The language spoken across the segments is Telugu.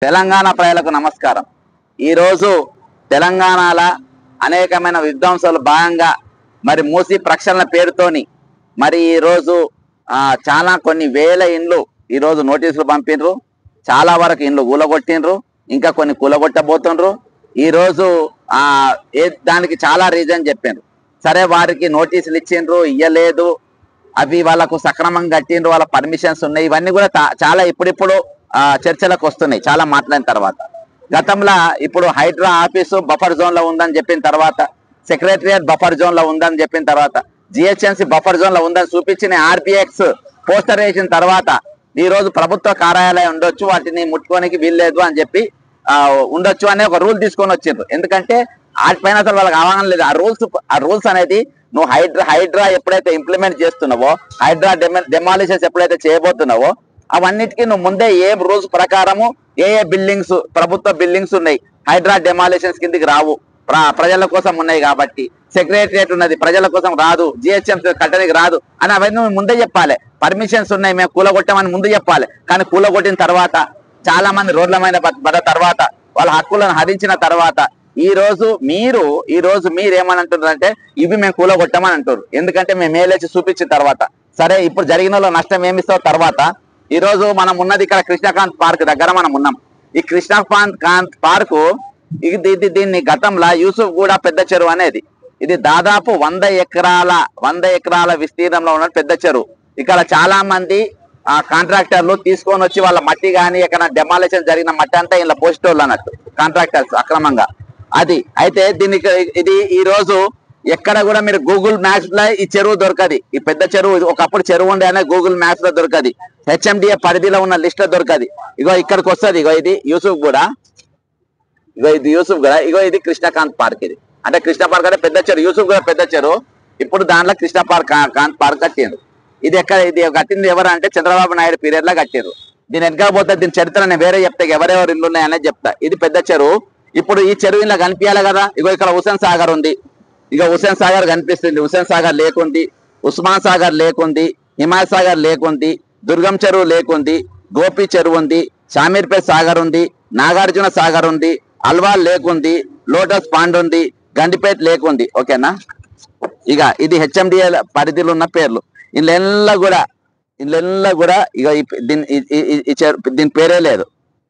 తెలంగాణ ప్రజలకు నమస్కారం. ఈరోజు తెలంగాణలో అనేకమైన విధ్వంసాలు భాగంగా మరి మూసి ప్రక్షాళన పేరుతోని మరి ఈరోజు చాలా కొన్ని వేల ఇండ్లు ఈరోజు నోటీసులు పంపినరు. చాలా వరకు ఇండ్లు కూలగొట్టినరు, ఇంకా కొన్ని కూలగొట్టబోతుండ్రు. ఈరోజు దానికి చాలా రీజన్ చెప్పారు. సరే, వారికి నోటీసులు ఇచ్చిండ్రు, ఇయ్యలేదు, అవి వాళ్ళకు సక్రమంగా కట్టిండ్రు, వాళ్ళ పర్మిషన్స్ ఉన్నాయి. ఇవన్నీ కూడా చాలా ఇప్పుడిప్పుడు చర్చలకు వస్తున్నాయి. చాలా మాట్లాడిన తర్వాత గతంలో ఇప్పుడు హైడ్రా ఆఫీసు బఫర్ జోన్ లో ఉందని చెప్పిన తర్వాత, సెక్రటరియట్ బఫర్ జోన్ లో ఉందని చెప్పిన తర్వాత, జిహెచ్ఎంసీ బఫర్ జోన్ లో ఉందని చూపించిన ఆర్బిఎక్స్ పోస్టర్ వేసిన తర్వాత ఈ రోజు ప్రభుత్వ కార్యాలయం ఉండొచ్చు, వాటిని ముట్టుకోనికి వీల్లేదు అని చెప్పి ఉండొచ్చు అనే ఒక రూల్ తీసుకొని వచ్చిండ్రు. ఎందుకంటే వాటిపైన అసలు వాళ్ళకి అవగాహన లేదు. ఆ రూల్స్ అనేది నువ్వు హైడ్రా ఎప్పుడైతే ఇంప్లిమెంట్ చేస్తున్నావో, హైడ్రా డెమాలిషన్స్ ఎప్పుడైతే చేయబోతున్నావో, అవన్నిటికీ నువ్వు ముందే ఏ రూల్స్ ప్రకారము ఏ బిల్డింగ్స్, ప్రభుత్వ బిల్డింగ్స్ ఉన్నాయి, హైడ్రా డెమాలిషన్స్ కిందికి రావు, ప్రజల కోసం ఉన్నాయి కాబట్టి. సెక్రటరియట్ ఉన్నది, ప్రజల కోసం రాదు, జిహెచ్ఎంసీ కట్టడానికి రాదు అని అవన్నీ ముందే చెప్పాలి. పర్మిషన్స్ ఉన్నాయి, మేము కూలగొట్టామని ముందు చెప్పాలి. కానీ కూలగొట్టిన తర్వాత చాలా మంది రోడ్ల మీద పడ్డ తర్వాత, వాళ్ళ హక్కులను హరించిన తర్వాత ఈ రోజు మీరు ఏమని అంటున్నారంటే ఇవి మేము కూలగొట్టామని అంటారు. ఎందుకంటే మేము మేలేచి చూపించిన తర్వాత, సరే ఇప్పుడు జరిగిన నష్టం ఏమిస్తావు తర్వాత. ఈ రోజు మనం ఉన్నది ఇక్కడ కృష్ణకాంత్ పార్క్ దగ్గర మనం ఉన్నాం. ఈ కృష్ణకాంత్ పార్కు దీన్ని గతంలో యూసుఫ్ గూడ పెద్ద చెరువు అనేది, ఇది దాదాపు 100 ఎకరాల విస్తీర్ణంలో ఉన్న పెద్ద చెరువు. ఇక్కడ చాలా మంది కాంట్రాక్టర్లు తీసుకొని వచ్చి వాళ్ళ మట్టి కానీ ఎక్కడ డెమాలిషన్ జరిగిన మట్టి అంతా ఇలా పోస్టోళ్ళు అన్నట్టు కాంట్రాక్టర్స్ అక్రమంగా. అయితే దీనికి ఇది ఈ రోజు ఎక్కడ కూడా మీరు గూగుల్ మ్యాప్స్ లో ఈ చెరువు దొరకది. ఈ పెద్ద చెరువు ఒకప్పుడు చెరువు ఉండే అనే గూగుల్ మ్యాప్స్ లో దొరకది, హెచ్ఎండిఏ పరిధిలో ఉన్న లిస్ట్ లో దొరకది. ఇగో ఇక్కడికి వస్తుంది, ఇగో ఇది యూసుఫ్ గూడ, ఇది కృష్ణకాంత్ పార్క్. ఇది అంటే కృష్ణ పార్క్ అంటే పెద్ద చెరువు, యూసుఫ్ గూడ పెద్ద చెరువు. ఇప్పుడు దాంట్లో కృష్ణ కాంత్ పార్క్ కట్టిండ్రు. ఇది కట్టింది ఎవరు అంటే చంద్రబాబు నాయుడు పీరియడ్ లో కట్టిండ్రు. దీని వెనక పోతే దీని చరిత్ర నేను వేరే చెప్తా, ఎవరెవరు ఇల్లు ఉన్నాయనేది చెప్తా. ఇది పెద్ద చెరువు. ఇప్పుడు ఈ చెరువు ఇలా కనిపించాలి కదా. ఇగో ఇక్కడ హుసేన్ సాగర్ ఉంది, ఇక హుసేన్ సాగర్ కనిపిస్తుంది. హుసేన్ సాగర్ లేకుంది, ఉస్మాన్ సాగర్ లేకుంది, హిమాయత్ సాగర్ లేకుంది, దుర్గం చెరువు లేకుంది, గోపి చెరువు ఉంది, షామీర్పేట్ సాగర్ ఉంది, నాగార్జున సాగర్ ఉంది, అల్వాల్ లేకుంది, లోటస్ పాండ్ ఉంది, గండిపేట్ లేకుంది. ఓకేనా. ఇక ఇది హెచ్ఎండిఏ పరిధిలో ఉన్న పేర్లు. ఇళ్ళెల్లా కూడా ఇక దీని పేరే లేదు,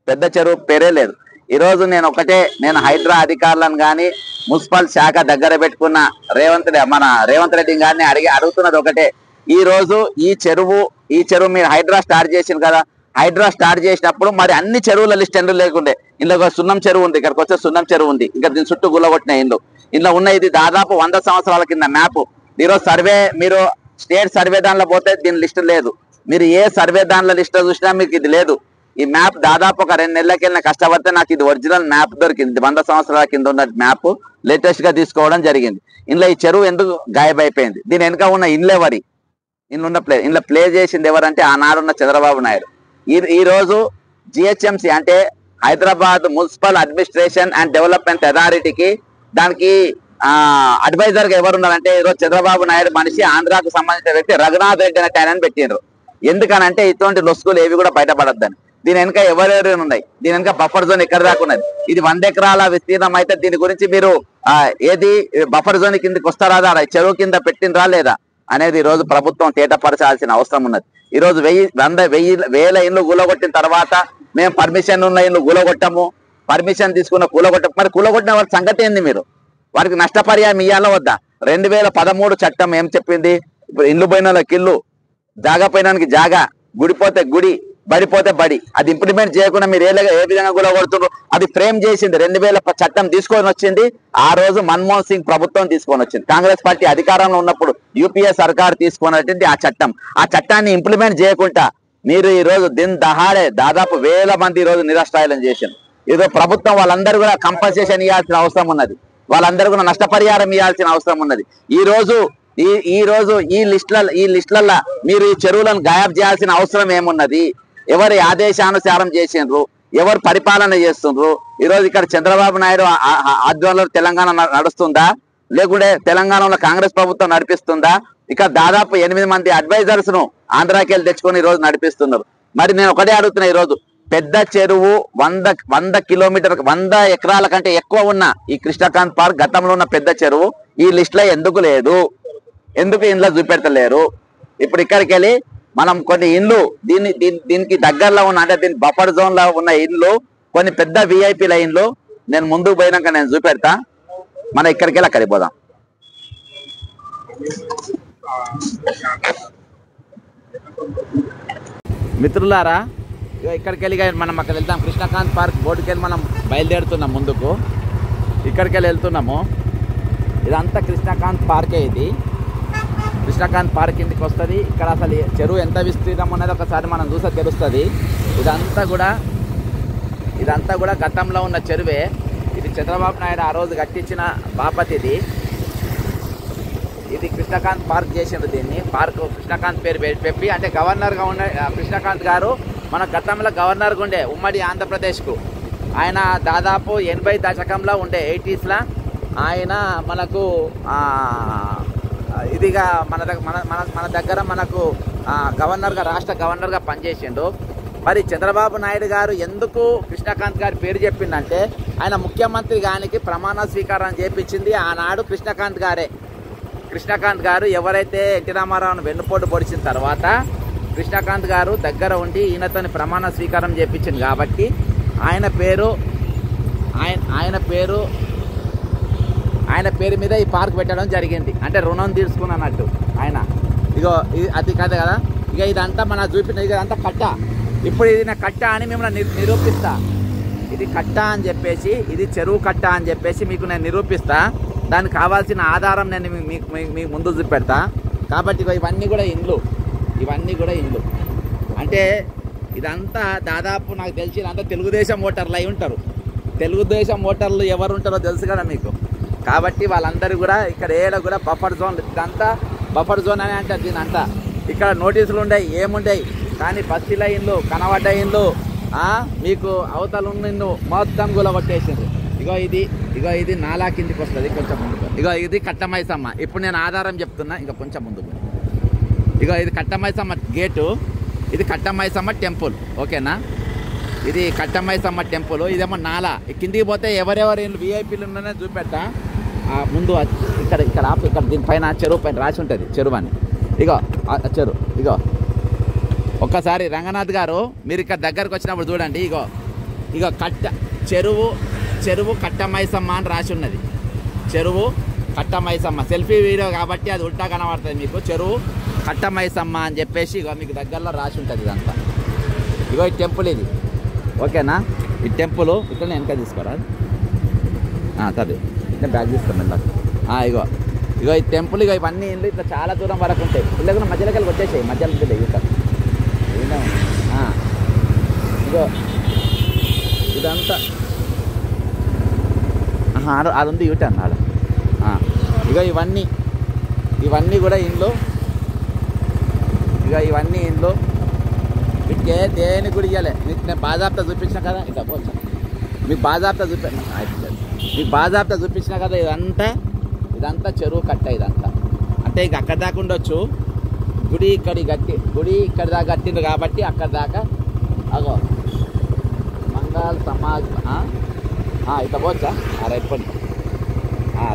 పెద్ద చెరువు పేరే లేదు. ఈరోజు నేను హైడ్రా అధికారులను కానీ మున్సిపల్ శాఖ దగ్గర పెట్టుకున్న మన రేవంత్ రెడ్డి గారిని అడుగుతున్నది ఒకటే. ఈ రోజు ఈ చెరువు మీరు హైడ్రా స్టార్ట్ చేసింది కదా, హైడ్రా స్టార్ట్ చేసినప్పుడు మరి అన్ని చెరువుల లిస్ట్ ఎందుకు లేకుండే. ఇందులో సున్నం చెరువు ఉంది, ఇక్కడికి వచ్చే సున్నం చెరువు ఉంది, ఇంకా దీని చుట్టూ గుల్లగొట్టిన ఇందులో ఉన్న ఇది దాదాపు 100 సంవత్సరాల కింద మ్యాప్. ఈరోజు మీరు స్టేట్ సర్వే దానిలో పోతే దీని లిస్ట్ లేదు. మీరు ఏ సర్వే దానిలో లిస్ట్ చూసినా మీకు ఇది లేదు. ఈ మ్యాప్ దాదాపు ఒక 2 నెలలకెళ్ళిన కష్టపడితే నాకు ఇది ఒరిజినల్ మ్యాప్ దొరికింది. 100 సంవత్సరాల కింద ఉన్న మ్యాప్ లేటెస్ట్ గా తీసుకోవడం జరిగింది. ఇందులో ఈ చెరువు ఎందుకు గాయబైపోయింది, దీని వెనుక ఉన్న ఇండ్లెవరి, ఇందులో ప్లే చేసింది ఎవరంటే ఆనాడున్న చంద్రబాబు నాయుడు. ఈ రోజు జిహెచ్ఎంసీ అంటే Hyderabad municipal administration and development అథారిటీకి దానికి అడ్వైజర్ గా ఎవరున్నారంటే ఈరోజు చంద్రబాబు నాయుడు మనిషి, ఆంధ్రాకు సంబంధించిన వ్యక్తి రఘునాథ్ రెడ్డి అనే ఆయన పెట్టిండ్రు. ఎందుకనంటే ఇటువంటి లొసుగులు ఏవి కూడా బయటపడద్దని. దీని వెనుక ఎవరెవరు ఉన్నాయి, దీని వెనుక బఫర్ జోన్ ఎక్కడ దాకా ఉన్నది, ఇది 100 ఎకరాల విస్తీర్ణం అయితే దీని గురించి మీరు ఏది బఫర్ జోన్ కిందకి వస్తారా, చెరువు కింద పెట్టినరా లేదా అనేది ఈ రోజు ప్రభుత్వం తేటపరచాల్సిన అవసరం ఉన్నది. ఈ రోజు వేల ఇండ్లు కూలగొట్టిన తర్వాత మేము పర్మిషన్ ఉన్న ఇండ్లు కూలగొట్టము, పర్మిషన్ తీసుకున్న కూలగొట్టము. మరి కూలగొట్టిన వారి సంగతి ఏంది, మీరు వారికి నష్టపరిహారం ఇవ్వాలా వద్దా? 2013 చట్టం ఏం చెప్పింది, ఇప్పుడు ఇండ్లు పోయిన వాళ్ళకి ఇల్లు, జాగా పోయినానికి జాగా, గుడిపోతే గుడి, బడిపోతే బడి. అది ఇంప్లిమెంట్ చేయకుండా మీరు ఏ విధంగా కూలగొడుతున్నారు. అది ఫ్రేమ్ చేసింది 2000 చట్టం తీసుకొని వచ్చింది ఆ రోజు మన్మోహన్ సింగ్ ప్రభుత్వం తీసుకొని వచ్చింది. కాంగ్రెస్ పార్టీ అధికారంలో ఉన్నప్పుడు యూపీఏ సర్కార్ తీసుకున్నటువంటి ఆ చట్టాన్ని ఇంప్లిమెంట్ చేయకుండా మీరు ఈ రోజు దహాడే దాదాపు 1000 మంది ఈ రోజు నిరాశ్రయాలను చేసింది. ఈరోజు ప్రభుత్వం వాళ్ళందరూ కూడా కంపన్సేషన్ ఇవ్వాల్సిన అవసరం ఉన్నది, వాళ్ళందరూ కూడా నష్టపరిహారం ఇవ్వాల్సిన అవసరం ఉన్నది. ఈ రోజు ఈ లిస్టులలో మీరు ఈ చెరువులను గాయబ్ చేయాల్సిన అవసరం ఏమున్నది? ఎవరి ఆదేశానుసారం చేసిండ్రు, ఎవరు పరిపాలన చేస్తుండ్రు? ఈరోజు ఇక్కడ చంద్రబాబు నాయుడు ఆధ్వర్యంలో తెలంగాణ నడుస్తుందా, లేకుంటే తెలంగాణలో కాంగ్రెస్ ప్రభుత్వం నడిపిస్తుందా? ఇక్కడ దాదాపు 8 మంది అడ్వైజర్స్ ను ఆంధ్రాకి వెళ్ళి తెచ్చుకొని ఈ రోజు నడిపిస్తున్నారు. మరి నేను ఒకటే అడుగుతున్నా, ఈ రోజు పెద్ద చెరువు 100 కిలోమీటర్ 100 ఎకరాల కంటే ఎక్కువ ఉన్న ఈ కృష్ణకాంత్ పార్క్ గతంలో ఉన్న పెద్ద చెరువు ఈ లిస్ట్ లో ఎందుకు లేదు, ఎందుకు ఇంట్లో చూపెడతలేరు? ఇప్పుడు ఇక్కడికి వెళ్ళి మనం కొన్ని ఇండ్లు దీనికి దగ్గరలో ఉన్న అంటే దీని బఫర్ జోన్ లో ఉన్న ఇండ్లు కొన్ని పెద్ద విఐపీల ఇండ్లు నేను ముందుకు పోయినాక నేను చూపెడతా. మనం ఇక్కడికి వెళ్ళి అక్కడికి పోదాం. మిత్రులారా, ఇక్కడికి వెళ్ళి మనం అక్కడ వెళ్తాం. కృష్ణకాంత్ పార్క్ బోర్డుకి వెళ్ళి మనం బయలుదేరుతున్నాం ముందుకు. ఇక్కడికి వెళ్ళి వెళ్తున్నాము. ఇదంతా కృష్ణకాంత్ పార్కే. ఇది కృష్ణకాంత్ పార్క్ కిందకి వస్తుంది. ఇక్కడ అసలు చెరువు ఎంత విస్తీర్ణం అనేది ఒకసారి మనం చూస్తే తెలుస్తుంది. ఇదంతా కూడా గతంలో ఉన్న చెరువే. ఇది చంద్రబాబు నాయుడు ఆ రోజు కట్టించిన బాపతి. ఇది కృష్ణకాంత్ పార్క్ చేసిండు. దీన్ని పార్క్ కృష్ణకాంత్ పేరు పెట్టి, అంటే గవర్నర్గా ఉన్న కృష్ణకాంత్ గారు మన గతంలో గవర్నర్గా ఉండే ఉమ్మడి ఆంధ్రప్రదేశ్కు. ఆయన దాదాపు 80 దశకంలో ఉండే 80స్లో ఆయన మనకు ఇదిగా మన దగ్గర మనకు గవర్నర్గా రాష్ట్ర గవర్నర్గా పనిచేసిండు. మరి చంద్రబాబు నాయుడు గారు ఎందుకు కృష్ణకాంత్ గారి పేరు చెప్పిందంటే ఆయన ముఖ్యమంత్రి గారికి ప్రమాణ స్వీకారం చేపించింది ఆనాడు కృష్ణకాంత్ గారే. కృష్ణకాంత్ గారు ఎవరైతే ఎన్టీ రామారావును వెన్నుపోటు పొడిచిన తర్వాత కృష్ణకాంత్ గారు దగ్గర ఉండి ఈయనతోని ప్రమాణ స్వీకారం చేపించింది కాబట్టి ఆయన పేరు మీద ఈ పార్క్ పెట్టడం జరిగింది. అంటే రుణం తీర్చుకున్నట్టు ఆయన. ఇగో ఇది అది కథ కదా. ఇక ఇదంతా మన చూపిన ఇదంతా కట్ట. ఇప్పుడు ఇది నా కట్ట అని మిమ్మల్ని నిరూపిస్తా. ఇది కట్ట అని చెప్పేసి, ఇది చెరువు కట్ట అని చెప్పేసి మీకు నేను నిరూపిస్తా. దానికి కావాల్సిన ఆధారం నేను మీకు ముందు చూపెడతా. కాబట్టి ఇవన్నీ కూడా ఇండ్లు. అంటే ఇదంతా దాదాపు నాకు తెలిసి ఇదంతా తెలుగుదేశం ఓటర్లు అయి ఉంటారు. తెలుగుదేశం ఓటర్లు ఎవరు ఉంటారో తెలుసు కదా మీకు. కాబట్టి వాళ్ళందరూ కూడా ఇక్కడ ఏడా కూడా బఫర్ జోన్, ఇదంతా బఫర్ జోన్ అని అంటారు దీని అంతా. ఇక్కడ నోటీసులు ఉండయి, ఏముండయి. కానీ బస్తీల ఇండ్లు, కనబడ్డ ఇండ్లు, మీకు అవతల ఉన్న ఇండ్లు మొత్తం గులగొట్టేసింది. ఇగో ఇది నాలా కిందికి వస్తుంది కొంచెం ముందుకు. ఇగో ఇది కట్టమైసమ్మ. ఇప్పుడు నేను ఆధారం చెప్తున్నా, ఇంకా కొంచెం ముందుకు. ఇగో ఇది కట్టమైసమ్మ గేటు, ఇది కట్టమైసమ్మ టెంపుల్. ఓకేనా? ఇది కట్టమైసమ్మ టెంపుల్. ఇదేమో నాలా. కిందికి పోతే ఎవరెవరు విఐపీలు ఉన్నాయో చూపెట్టా. ముందు ఇక్కడ దీనిపైన చెరువు పైన రాసి ఉంటుంది చెరువు అని. ఇగో చెరువు. ఇగో ఒక్కసారి రంగనాథ్ గారు మీరు ఇక్కడ దగ్గరకు వచ్చినప్పుడు చూడండి. ఇగో చెరువు కట్టమైసమ్మ అని రాసి ఉన్నది. చెరువు కట్టమైసమ్మ. సెల్ఫీ వీడియో కాబట్టి అది ఉల్టా కనబడుతుంది మీకు. చెరువు కట్టమైసమ్మ అని చెప్పేసి ఇగో మీకు దగ్గరలో రాసి ఉంటుంది ఇదంతా. ఇగో ఈ టెంపుల్ ఇది. ఓకేనా? ఈ టెంపుల్ ఇక్కడ వెనక తీసుకోరా. చదివి నేను బ్యాగ్ తీసుకున్నాను. ఇగో ఈ టెంపుల్. ఇవన్నీ ఇల్లు ఇట్లా చాలా దూరం వరకు ఉంటాయి. ఇళ్ళకు మధ్యలోకి వెళ్ళి వచ్చేసాయి. మధ్యలో ఇక్కడ ఇగో ఇదంతా అది ఉంది యూట అన్నాడు. ఇగో ఇవన్నీ కూడా ఇండ్లు. ఇవన్నీ ఇండ్లు. వీటికే దేని గుడి ఇవ్వలే. నేను బాజాబ్తా చూపించిన కదా. ఇట్లా పోవచ్చు మీకు బాజాబ్తా చూపించిన కదా. ఇదంతా చెరువు కట్ట. ఇదంతా అంటే ఇంక అక్కడ దాకా ఉండొచ్చు. గుడి ఇక్కడ దాకా కట్టిండ్రు కాబట్టి అక్కడ దాకా అగో మంగళ సమాజ్. ఇట్లా పోవచ్చా? రైట్ పోనీ.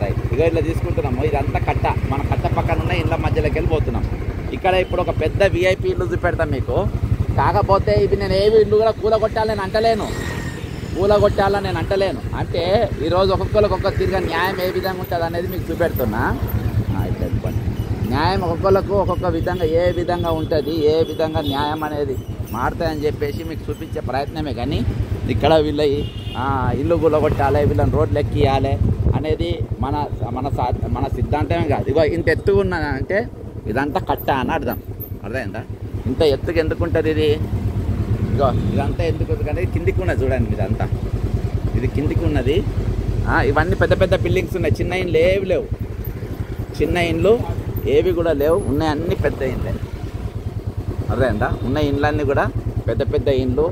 రైట్. ఇట్లా తీసుకుంటున్నాము. ఇదంతా కట్ట. మన కట్ట పక్కన ఉన్న ఇళ్ళ మధ్యలోకి వెళ్ళి పోతున్నాం. ఇక్కడ ఇప్పుడు ఒక పెద్ద విఐపీ ఇల్లు చూపెడతాం మీకు. కాకపోతే ఇవి నేను ఏవి ఇల్లు కూడా కూలగొట్టాలని అంటలేను. అంటే ఈరోజు ఒక్కొక్కరికి ఒక్కొక్క తిరిగి న్యాయం ఏ విధంగా ఉంటుంది అనేది మీకు చూపెడుతున్నా. ఇట్లా చెప్పండి. న్యాయం ఒక్కొక్కరికి ఒక్కొక్క విధంగా ఏ విధంగా ఉంటుంది, ఏ విధంగా న్యాయం అనేది మారుతాయని చెప్పేసి మీకు చూపించే ప్రయత్నమే. కానీ ఇక్కడ వీళ్ళ ఇల్లు కూలగొట్టాలి, వీళ్ళని రోడ్లు ఎక్కియాలి అనేది మన సిద్ధాంతమే కాదు. ఇగో ఇంత ఎత్తుగా ఉన్నదంటే ఇదంతా కట్ట అని అర్థమైందా? ఇంత ఎత్తుగా ఎందుకు ఉంటుంది ఇది? ఇగో ఇదంతా ఎందుకు కానీ కిందికి ఉన్నది చూడండి. ఇదంతా ఇది కిందికి ఉన్నది. ఇవన్నీ పెద్ద పెద్ద బిల్డింగ్స్ ఉన్నాయి. చిన్న ఇండ్లు ఏవి లేవు. చిన్న ఇండ్లు ఏవి కూడా లేవు. ఉన్నాయి అన్నీ పెద్ద ఇండ్లే. అర్థమైందా? ఉన్న ఇండ్లన్నీ కూడా పెద్ద పెద్ద ఇండ్లు,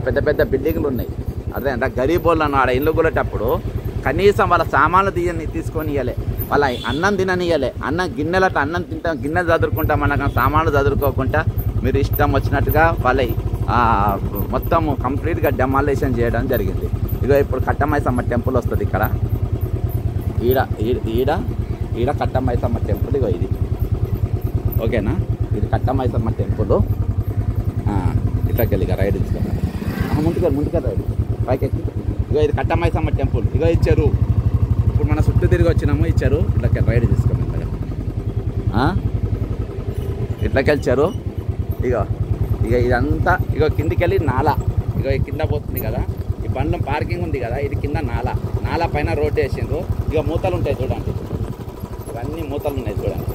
పెద్ద పెద్ద బిల్డింగ్లు ఉన్నాయి. అర్థమైందా? గరీబోళ్ళు అన్న ఆడ ఇల్లు కూలేటప్పుడు కనీసం వాళ్ళ సామాన్లు తీసుకొని ఇవ్వలే, వాళ్ళ అన్నం తిననియలే. అన్నం తింటాం, గిన్నెలు చదువుకుంటాం, మన సామాన్లు చదువుకోకుండా మీరు ఇష్టం వచ్చినట్టుగా వాళ్ళ మొత్తం కంప్లీట్గా డెమాలిషన్ చేయడం జరిగింది. ఇగో ఇప్పుడు కట్టమైసమ్మ టెంపుల్ వస్తుంది ఇక్కడ. ఈడ ఈడ ఈడ కట్టమైసమ్మ టెంపుల్. ఇగో ఇది ఓకేనా, ఇది కట్టమైసమ్మ టెంపుల్. ఇట్లకెళ్ళి ఇక రైడ్ తీసుకున్నాను, ముందుగా రైడ్ పైకి ఎక్కి. ఇగో ఇది కట్టమైసమ్మ టెంపుల్. ఇగో ఈ చెరువు, ఇప్పుడు మన చుట్టూ తిరిగి వచ్చినాము. ఈ చెరువు ఇట్లకెళ్ళి రైడ్ తీసుకున్నాం. ఇట్లకెళ్ళి చెరువు. ఇక ఇదంతా ఇగో కిందికి వెళ్ళి నాలా. ఇగో కింద పోతుంది కదా, ఈ బండ్ల పార్కింగ్ ఉంది కదా, ఇది కింద నాలా పైన రోడ్డు వేసిండ్రు. ఇక మూతలు ఉంటాయి చూడండి, ఇవన్నీ మూతలు ఉన్నాయి చూడండి.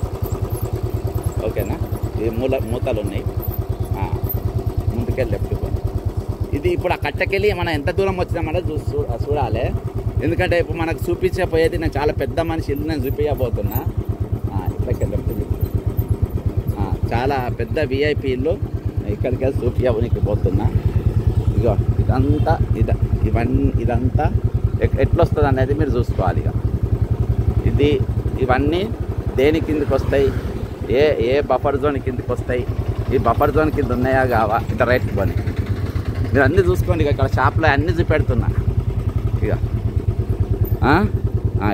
ఓకేనా, ఇది మూతలు ఉన్నాయి. ముందుకెళ్ళి లెఫ్ట్ పోయి ఇది ఇప్పుడు ఆ కట్టకెళ్ళి మనం ఎంత దూరం వచ్చినామన్నా చూడాలి. ఎందుకంటే ఇప్పుడు మనకు చూపించకపోయేది, నేను చాలా పెద్ద మనిషి ఇల్లు నేను చూపించబోతున్నా. ఇట్లకెళ్ళి లెఫ్ట్, చాలా పెద్ద విఐపి ఇల్లు, ఇక్కడికి వెళ్ళి చూపించడానికి పోతున్నా. ఇగో ఇదంతా ఇదంతా ఎట్లొస్తుంది అనేది మీరు చూసుకోవాలి. ఇక ఇవన్నీ దేని కిందకి వస్తాయి, ఏ బఫర్ జోన్ కిందకి వస్తాయి, ఈ బఫర్ జోన్ కింద ఉన్నాయా కావా, ఇట్లా రైట్ కొని మీరు అన్నీ చూసుకోండి. ఇక ఇక్కడ షాప్లో అన్నీ చూపెడుతున్నా. ఇక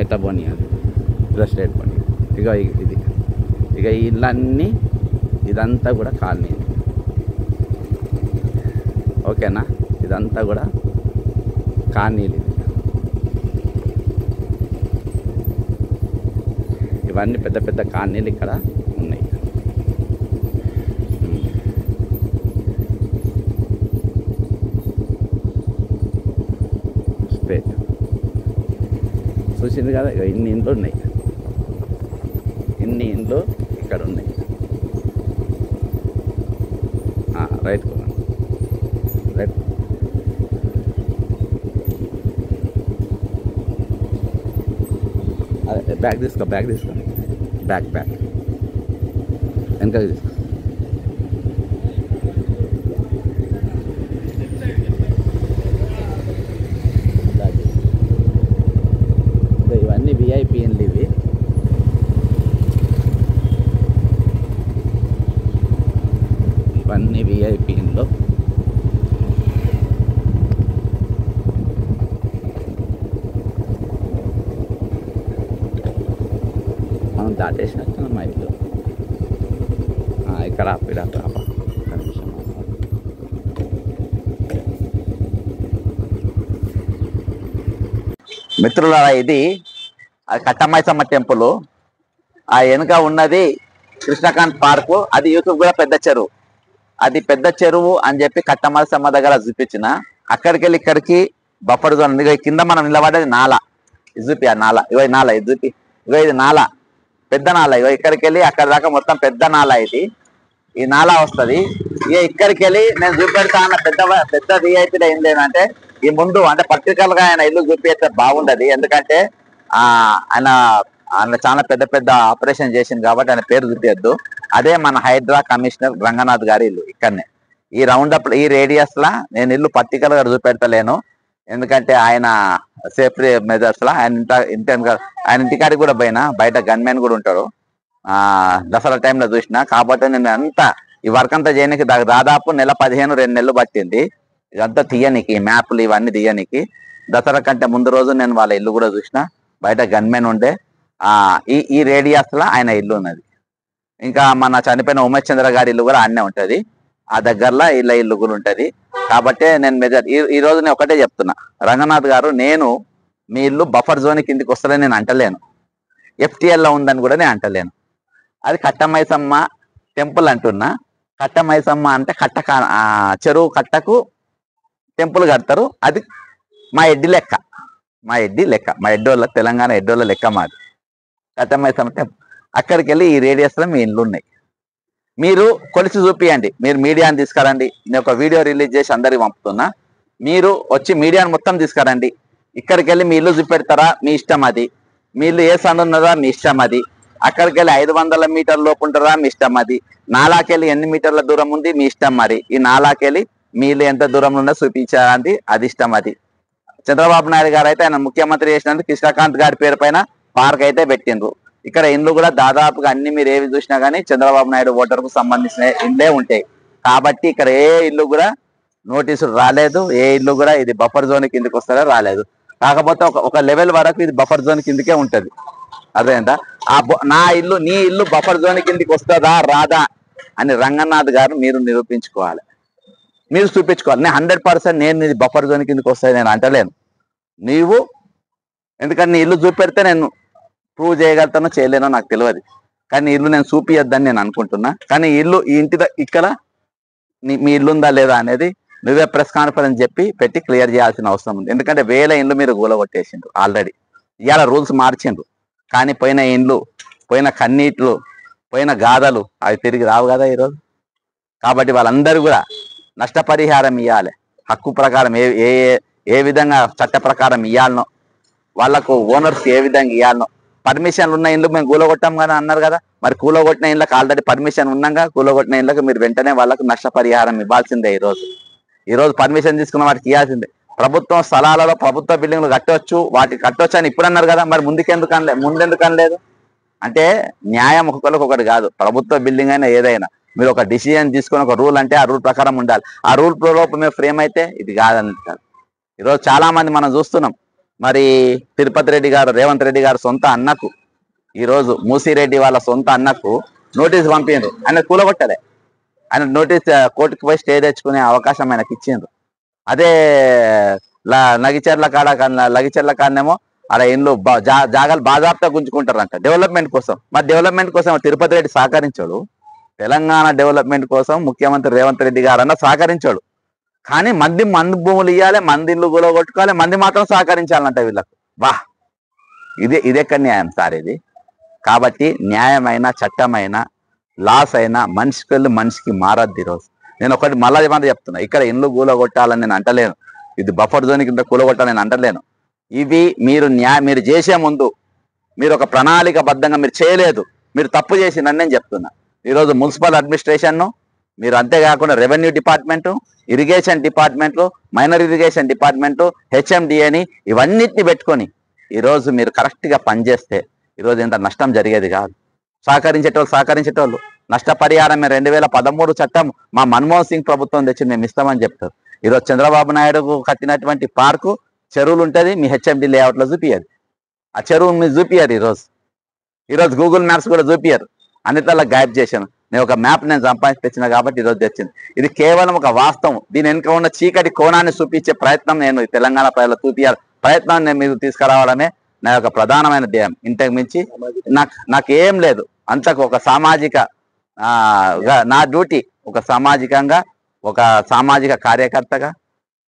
ఇట్లా పోనీ, అది ఇలా స్ట్రేట్ పోనీ. ఇక ఇది ఇక ఈ ఇళ్ళన్నీ ఇదంతా కూడా కాలనీ. ఓకేనా, ఇదంతా కూడా కాలనీలు. ఇవన్నీ పెద్ద పెద్ద కాలనీలు ఇక్కడ ఉన్నాయి. స్ట్రేట్ చూసింది కదా, ఇన్ని ఇండ్లు ఉన్నాయి, ఇన్ని ఇండ్లు ఇక్కడ ఉన్నాయి. Right right. బ్యాగ్ తీసుకో బ్యాక్ వెనక తీసుకో. ఇవన్నీ విఐపి ఇండ్లు ఇవి. ఇవన్నీ విఐపి ఇండ్లు. మనం దాటేసినట్టు మా ఇల్లు. ఇక్కడ నిమిషం. మిత్రులారా, ఇది కట్టమైసమ్మ టెంపుల్. ఆ వెనుక ఉన్నది కృష్ణకాంత్ పార్కు, అది యూసుఫ్ కూడా పెద్ద చెరువు. అది పెద్ద చెరువు అని చెప్పి కట్టమైసమ్మ దగ్గర చూపించిన. అక్కడికి వెళ్ళి ఇక్కడికి బఫర్ జోన్. ఇక కింద మనం నిలబడేది నాలా. ఇది చూపి ఆ నాలా, ఇగో నాలా ఇది చూపి. ఇగో ఇది నాలా, పెద్ద నాలా. ఇగో ఇక్కడికి వెళ్ళి అక్కడ దాకా మొత్తం పెద్ద నాలా. ఇది ఈ నాలా వస్తుంది. ఇక ఇక్కడికి వెళ్ళి నేను చూపెడతా అన్న పెద్ద విఐపీలో ఏం లేదంటే, ఈ ముందు అంటే పర్టికులర్ గా ఆయన ఇల్లు చూపిస్తే బాగుండదు. ఎందుకంటే ఆయన చాలా పెద్ద ఆపరేషన్ చేసింది కాబట్టి ఆయన పేరు చూపించద్దు. అదే మన హైడ్రా కమిషనర్ రంగనాథ్ గారి ఇల్లు ఇక్కడనే. ఈ రౌండప్ ఈ రేడియస్ లా నేను ఇల్లు పర్టికులర్ గా చూపెడతలేను, ఎందుకంటే ఆయన సేఫ్టీ మెజర్స్ లా ఆయన ఇంటికాడికి కూడా పోయినా, బయట గన్మెన్ కూడా ఉంటారు. దసరా టైంలో చూసిన కాబట్టి నేను అంతా ఈ వర్క్ అంతా చేయడానికి దాదాపు నెల 15-2 నెలలు పట్టింది. ఇదంతా తీయనికి, మ్యాప్లు ఇవన్నీ తీయనికి. దసరా కంటే ముందు రోజు నేను వాళ్ళ ఇల్లు కూడా చూసిన, బయట గన్మెన్ ఉండే. ఈ రేడియస్ లా ఆయన ఇల్లు ఉన్నది. ఇంకా మన చనిపోయిన ఉమేష్ చంద్ర గారి ఇల్లు కూడా ఆడనే ఉంటది. ఆ దగ్గరలో ఇల్లు కూడా ఉంటది. కాబట్టి నేను ఈ రోజు నేను ఒకటే చెప్తున్నా, రంగనాథ్ గారు, నేను మీ ఇల్లు బఫర్ జోన్ కిందికి వస్తుందని నేను అంటలేను, FTL లో ఉందని కూడా నేను అంటలేను. అది కట్టమైసమ్మ టెంపుల్ అంటున్నా. కట్టమైసమ్మ అంటే చెరువు కట్టకు టెంపుల్ కడతారు. అది మా ఎడ్డి లెక్క, మా ఎడ్డోళ్ళ, తెలంగాణ ఎడ్డోళ్ళ లెక్క మాది కట్టమైసమ్మ టెంపుల్. అక్కడికి వెళ్ళి ఈ రేడియస్ లో మీ ఇల్లు ఉన్నాయి. మీరు కొలిసి చూపియండి, మీరు మీడియాని తీసుకురండి. నేను ఒక వీడియో రిలీజ్ చేసి అందరికి పంపుతున్నా. మీరు వచ్చి మీడియాని మొత్తం తీసుకురండి. ఇక్కడికి వెళ్ళి మీ ఇల్లు చూపెడతారా మీ ఇష్టం, అది మీ ఇల్లు ఏ సందు ఉన్నదా మీ ఇష్టం, అది అక్కడికి వెళ్ళి 500 మీటర్ల లోపు ఉంటారా మీ ఇష్టం, అది నాలాకెళ్ళి ఎన్ని మీటర్ల దూరం ఉంది మీ ఇష్టం. మరి ఈ నాలాకెళ్ళి మీ ఇల్లు ఎంత దూరంలో ఉందో చూపించారండి, అది ఇష్టం. అది చంద్రబాబు నాయుడు గారు అయితే ఆయన ముఖ్యమంత్రి చేసినందుకు కృష్ణకాంత్ గారి పేరు పైన పార్క్ అయితే పెట్టిండ్రు. ఇక్కడ ఇండ్లు కూడా దాదాపుగా అన్ని మీరు ఏవి చూసినా కానీ చంద్రబాబు నాయుడు ఓటర్కు సంబంధించిన ఇండ్లే ఉంటాయి. కాబట్టి ఇక్కడ ఏ ఇల్లు కూడా నోటీసులు రాలేదు. ఏ ఇల్లు కూడా ఇది బఫర్ జోన్ కిందకి వస్తారో రాలేదు. కాకపోతే ఒక లెవెల్ వరకు ఇది బఫర్ జోన్ కిందకే ఉంటది. అదేంటా నా ఇల్లు నీ ఇల్లు బఫర్ జోన్ కిందకి వస్తుందా రాదా అని రంగనాథ్ గారు మీరు నిరూపించుకోవాలి, మీరు చూపించుకోవాలి. నేను 100% నేను ఇది బఫర్ జోన్ కిందకి వస్తుంది నేను అంటలేను. నీవు ఎందుకంటే నీ ఇల్లు చూపెడితే నేను ప్రూవ్ చేయగలుగుతానో చేయలేనో నాకు తెలియదు. కానీ ఇల్లు నేను చూపియద్దని నేను అనుకుంటున్నా. కానీ ఇల్లు ఈ ఇంటి ఇక్కడ మీ ఇల్లు ఉందా లేదా అనేది నువ్వే ప్రెస్ కాన్ఫరెన్స్ చెప్పి పెట్టి క్లియర్ చేయాల్సిన అవసరం ఉంది. ఎందుకంటే వేల ఇండ్లు మీరు కూలగొట్టేసిండ్రు ఆల్రెడీ. ఇవాళ రూల్స్ మార్చిండ్రు. కానీ పోయిన ఇండ్లు, పోయిన కన్నీట్లు, పోయిన గాథలు అవి తిరిగి రావు కదా ఈరోజు. కాబట్టి వాళ్ళందరూ కూడా నష్టపరిహారం ఇవ్వాలి. హక్కు ప్రకారం ఏ విధంగా చట్ట ప్రకారం ఇవ్వాలనో, వాళ్ళకు ఓనర్స్ ఏ విధంగా ఇవ్వాలనో. పర్మిషన్లు ఉన్న ఇండ్లు మేము కూలగొట్టాం కదా అన్నారు కదా, మరి కూలగొట్టిన ఇండ్లకు ఆల్రెడీ పర్మిషన్ ఉన్నాగా కూలగొట్టిన ఇండ్లకు మీరు వెంటనే వాళ్ళకు నష్టపరిహారం ఇవ్వాల్సిందే. ఈరోజు పర్మిషన్ తీసుకున్న వాటికి ఇవ్వాల్సిందే. ప్రభుత్వం స్థలాలలో ప్రభుత్వ బిల్డింగ్లు కట్టవచ్చు, వాటికి కట్టవచ్చు అని ఇప్పుడు అన్నారు కదా, మరి ముందెందుకు అనలేదు? అంటే న్యాయం ఒక్కొక్కరికి ఒకటి కాదు. ప్రభుత్వ బిల్డింగ్ అయినా ఏదైనా మీరు ఒక డిసిజన్ తీసుకొని ఒక రూల్ అంటే ఆ రూల్ ప్రకారం ఉండాలి. ఆ రూల్ లోపు మేము ఫ్రేమ్ అయితే ఇది కాదని కాదు. ఈరోజు చాలా మంది మనం చూస్తున్నాం. మరి తిరుపతి రెడ్డి గారు, రేవంత్ రెడ్డి గారు సొంత అన్నకు, ఈరోజు మూసిరెడ్డి వాళ్ళ సొంత అన్నకు నోటీస్ పంపిండ్రు. ఆయన కూలగొట్టలే. ఆయన నోటీస్ కోర్టుకు పోయి స్టే తెచ్చుకునే అవకాశం ఆయనకి ఇచ్చిండ్రు. అదే లగిచెర్ల కాడనేమో ఆడ ఇండ్లు జాగాలు బాజాప్తా గుంజుకుంటారంట డెవలప్మెంట్ కోసం. మరి డెవలప్మెంట్ కోసం తిరుపతి రెడ్డి సహకరించాడు. తెలంగాణ డెవలప్మెంట్ కోసం ముఖ్యమంత్రి రేవంత్ రెడ్డి గారు అన్న సహకరించాడు. కానీ మంది భూములు ఇవ్వాలి, మంది ఇల్లు కూలగొట్టుకోవాలి, మంది మాత్రం సహకరించాలంట వీళ్ళకు. ఇదెక్కడ న్యాయం సార్ ఇది? కాబట్టి న్యాయమైన చట్టమైన లాస్ అయినా మనిషికి మారద్దు. ఈరోజు నేను ఒకటి మళ్ళా మాట చెప్తున్నా, ఇక్కడ ఇండ్లు కూలగొట్టాలని నేను అంటలేను, ఇది బఫర్ జోన్ కింద కూలగొట్టాలని నేను అంటలేను. ఇవి మీరు చేసే ముందు మీరు ఒక ప్రణాళికబద్ధంగా మీరు చేయలేదు, మీరు తప్పు చేసిందని నేను చెప్తున్నా. ఈరోజు మున్సిపల్ అడ్మినిస్ట్రేషన్ను మీరు, అంతేకాకుండా రెవెన్యూ డిపార్ట్మెంటు, ఇరిగేషన్ డిపార్ట్మెంట్లు, మైనర్ ఇరిగేషన్ డిపార్ట్మెంటు, హెచ్ఎండిఏని ఇవన్నిటిని పెట్టుకొని ఈరోజు మీరు కరెక్ట్గా పనిచేస్తే ఈరోజు ఇంత నష్టం జరిగేది కాదు. సహకరించేటోళ్ళు నష్టపరిహారం 2013 చట్టం మా మన్మోహన్ సింగ్ ప్రభుత్వం తెచ్చి మేము ఇస్తామని చెప్తారు. ఈరోజు చంద్రబాబు నాయుడుకు కట్టినటువంటి పార్కు చెరువులు ఉంటుంది, మీ హెచ్ఎండి లేఅవుట్లో చూపియ్యదు. ఆ చెరువు మీరు చూపియ్యారు. ఈరోజు గూగుల్ మ్యాప్స్ కూడా చూపియ్యారు. అన్నిట్లా గాయబ్ చేశాను. నేను ఒక మ్యాప్ నేను సంపాదించి తెచ్చిన కాబట్టి ఈరోజు తెచ్చింది. ఇది కేవలం ఒక వాస్తవం. దీని వెనుక ఉన్న చీకటి కోణాన్ని చూపించే ప్రయత్నం నేను తెలంగాణ ప్రజలు చూపించాలి ప్రయత్నం నేను మీరు తీసుకురావాలనే నా యొక్క ప్రధానమైన ధ్యేయం. ఇంతకు మించి నాకు ఏం లేదు. అంతకు ఒక సామాజిక నా డ్యూటీ, ఒక సామాజిక కార్యకర్తగా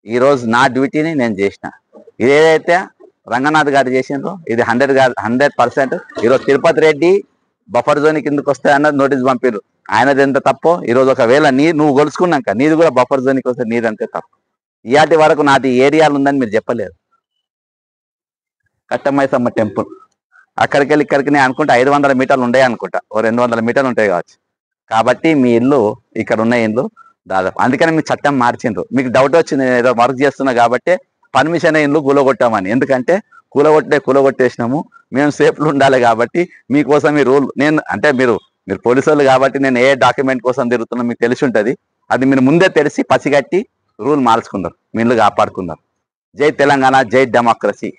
ఈరోజు నా డ్యూటీని నేను చేసిన. ఇదేదైతే రంగనాథ్ గారు చేసిండ్రో ఇది 100%. ఈరోజు తిరుపతి రెడ్డి బఫర్ జోన్ కిందకి వస్తాయన్నది నోటీస్ పంపిరు. ఆయనది ఎంత తప్పో ఈరోజు ఒకవేళ నువ్వు గొలుసుకున్నాక నీది కూడా బఫర్ జోన్కి వస్తే నీదంతే తప్పు. ఇయాటి వరకు నాది ఏరియాలు ఉందని మీరు చెప్పలేదు. కట్టమైసమ్మ టెంపుల్ అక్కడికి వెళ్ళి ఇక్కడికి నేను అనుకుంటా 500 మీటర్లు ఉండే అనుకుంటా, 200 మీటర్లు ఉంటాయి కావచ్చు. కాబట్టి మీ ఇల్లు ఇక్కడ ఉన్న ఇల్లు దాదాపు, అందుకని మీ చట్టం మార్చిండ్రు. మీకు డౌట్ వచ్చింది ఏదో వర్క్ చేస్తున్నా కాబట్టి పర్మిషన్ ఇల్లు కూలగొట్టామని. ఎందుకంటే కూలగొట్టేసినాము, మేము సేఫ్లు ఉండాలి కాబట్టి మీకోసం ఈ రూల్ మీరు పోలీసు వాళ్ళు కాబట్టి నేను ఏ డాక్యుమెంట్ కోసం తిరుగుతున్నా మీకు తెలిసి ఉంటుంది. అది మీరు ముందే తెలిసి పసిగట్టి రూల్ మార్చుకున్నారు, మీ ఇల్లు కాపాడుకున్నారు. జై తెలంగాణ, జై డెమోక్రసీ.